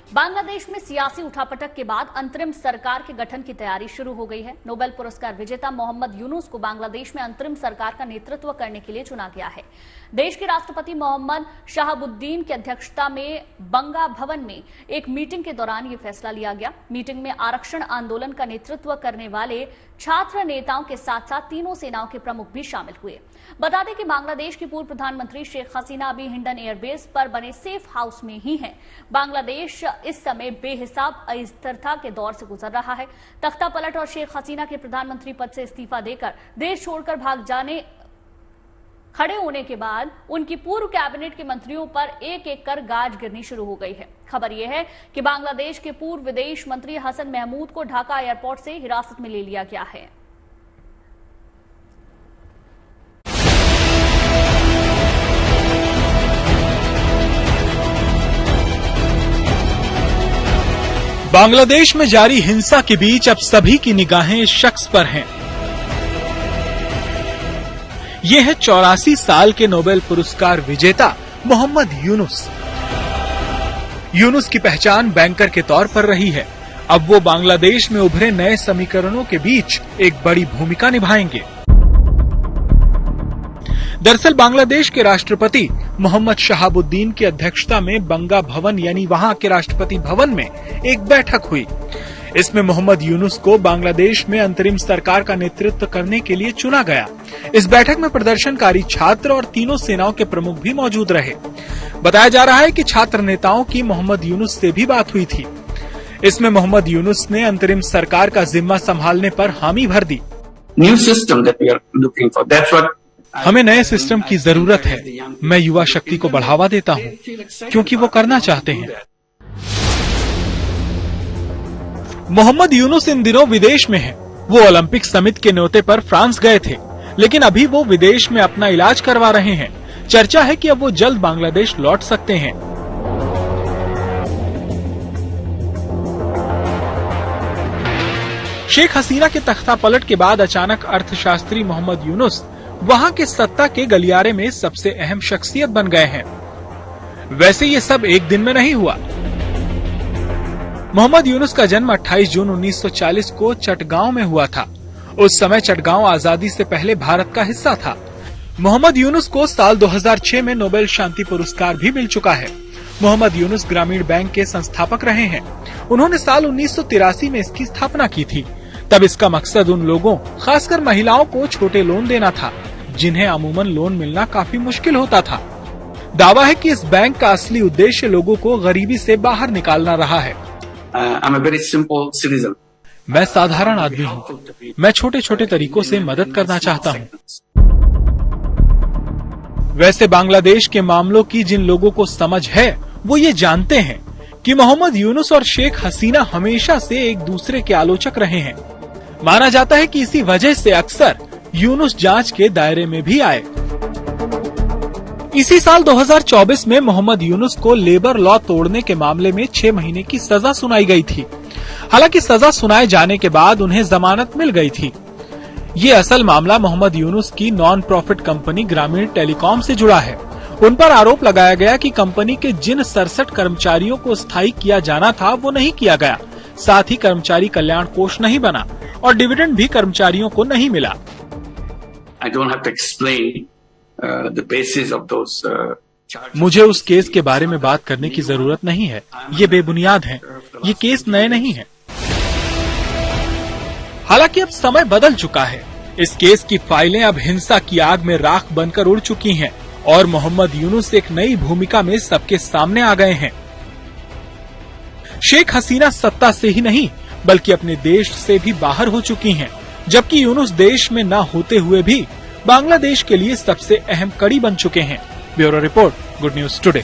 बांग्लादेश में सियासी उठापटक के बाद अंतरिम सरकार के गठन की तैयारी शुरू हो गई है। नोबेल पुरस्कार विजेता मोहम्मद यूनुस को बांग्लादेश में अंतरिम सरकार का नेतृत्व करने के लिए चुना गया है। देश के राष्ट्रपति मोहम्मद शहाबुद्दीन की अध्यक्षता में बंगा भवन में एक मीटिंग के दौरान यह फैसला लिया गया। मीटिंग में आरक्षण आंदोलन का नेतृत्व करने वाले छात्र नेताओं के साथ साथ तीनों सेनाओं के प्रमुख भी शामिल हुए। बता दें कि बांग्लादेश की पूर्व प्रधानमंत्री शेख हसीना अभी हिंडन एयरबेस पर बने सेफ हाउस में ही हैं। बांग्लादेश इस समय बेहिसाब अस्थिरता के दौर से गुजर रहा है। तख्ता पलट और शेख हसीना के प्रधानमंत्री पद से इस्तीफा देकर देश छोड़कर भाग जाने खड़े होने के बाद उनकी पूर्व कैबिनेट के मंत्रियों पर एक एक कर गाज गिरनी शुरू हो गई है। खबर यह है कि बांग्लादेश के पूर्व विदेश मंत्री हसन महमूद को ढाका एयरपोर्ट से हिरासत में ले लिया गया है। बांग्लादेश में जारी हिंसा के बीच अब सभी की निगाहें इस शख्स पर हैं। ये है 84 साल के नोबेल पुरस्कार विजेता मोहम्मद यूनुस। यूनुस की पहचान बैंकर के तौर पर रही है। अब वो बांग्लादेश में उभरे नए समीकरणों के बीच एक बड़ी भूमिका निभाएंगे। दरअसल बांग्लादेश के राष्ट्रपति मोहम्मद शहाबुद्दीन की अध्यक्षता में बंगा भवन यानी वहां के राष्ट्रपति भवन में एक बैठक हुई। इसमें मोहम्मद यूनुस को बांग्लादेश में अंतरिम सरकार का नेतृत्व करने के लिए चुना गया। इस बैठक में प्रदर्शनकारी छात्र और तीनों सेनाओं के प्रमुख भी मौजूद रहे। बताया जा रहा है कि छात्र नेताओं की मोहम्मद यूनुस से भी बात हुई थी। इसमें मोहम्मद यूनुस ने अंतरिम सरकार का जिम्मा संभालने पर हामी भर दी। New system that we are looking for, that's what हमें नए सिस्टम की जरूरत है। मैं युवा शक्ति को बढ़ावा देता हूं क्योंकि वो करना चाहते हैं। मोहम्मद यूनुस इन दिनों विदेश में हैं। वो ओलंपिक समिट के न्योते पर फ्रांस गए थे, लेकिन अभी वो विदेश में अपना इलाज करवा रहे हैं। चर्चा है कि अब वो जल्द बांग्लादेश लौट सकते हैं। शेख हसीना के तख्ता पलट के बाद अचानक अर्थशास्त्री मोहम्मद यूनुस वहां के सत्ता के गलियारे में सबसे अहम शख्सियत बन गए हैं। वैसे ये सब एक दिन में नहीं हुआ। मोहम्मद यूनुस का जन्म 28 जून 1940 को चटगांव में हुआ था। उस समय चटगांव आजादी से पहले भारत का हिस्सा था। मोहम्मद यूनुस को साल 2006 में नोबेल शांति पुरस्कार भी मिल चुका है। मोहम्मद यूनुस ग्रामीण बैंक के संस्थापक रहे हैं। उन्होंने साल 1983 में इसकी स्थापना की थी। तब इसका मकसद उन लोगों, खासकर महिलाओं को छोटे लोन देना था जिन्हें अमूमन लोन मिलना काफी मुश्किल होता था। दावा है कि इस बैंक का असली उद्देश्य लोगों को गरीबी से बाहर निकालना रहा है। मैं साधारण आदमी हूँ। मैं छोटे छोटे तरीकों से मदद करना चाहता हूँ। वैसे बांग्लादेश के मामलों की जिन लोगों को समझ है वो ये जानते हैं कि मोहम्मद यूनुस और शेख हसीना हमेशा से एक दूसरे के आलोचक रहे हैं। माना जाता है कि इसी वजह से अक्सर यूनुस जांच के दायरे में भी आए। इसी साल 2024 में मोहम्मद यूनुस को लेबर लॉ तोड़ने के मामले में 6 महीने की सजा सुनाई गई थी। हालांकि सजा सुनाए जाने के बाद उन्हें जमानत मिल गई थी। ये असल मामला मोहम्मद यूनुस की नॉन प्रॉफिट कंपनी ग्रामीण टेलीकॉम से जुड़ा है। उन पर आरोप लगाया गया कि कंपनी के जिन 67 कर्मचारियों को स्थायी किया जाना था वो नहीं किया गया। साथ ही कर्मचारी कल्याण कोष नहीं बना और डिविडेंड भी कर्मचारियों को नहीं मिला। मुझे उस केस के बारे में बात करने की जरूरत नहीं है। ये बेबुनियाद है। ये केस नए नहीं है। हालांकि अब समय बदल चुका है। इस केस की फाइलें अब हिंसा की आग में राख बनकर उड़ चुकी हैं और मोहम्मद यूनुस एक नई भूमिका में सबके सामने आ गए हैं। शेख हसीना सत्ता से ही नहीं बल्कि अपने देश से भी बाहर हो चुकी हैं, जबकि यूनुस देश में न होते हुए भी बांग्लादेश के लिए सबसे अहम कड़ी बन चुके हैं। Bureau report, good news today.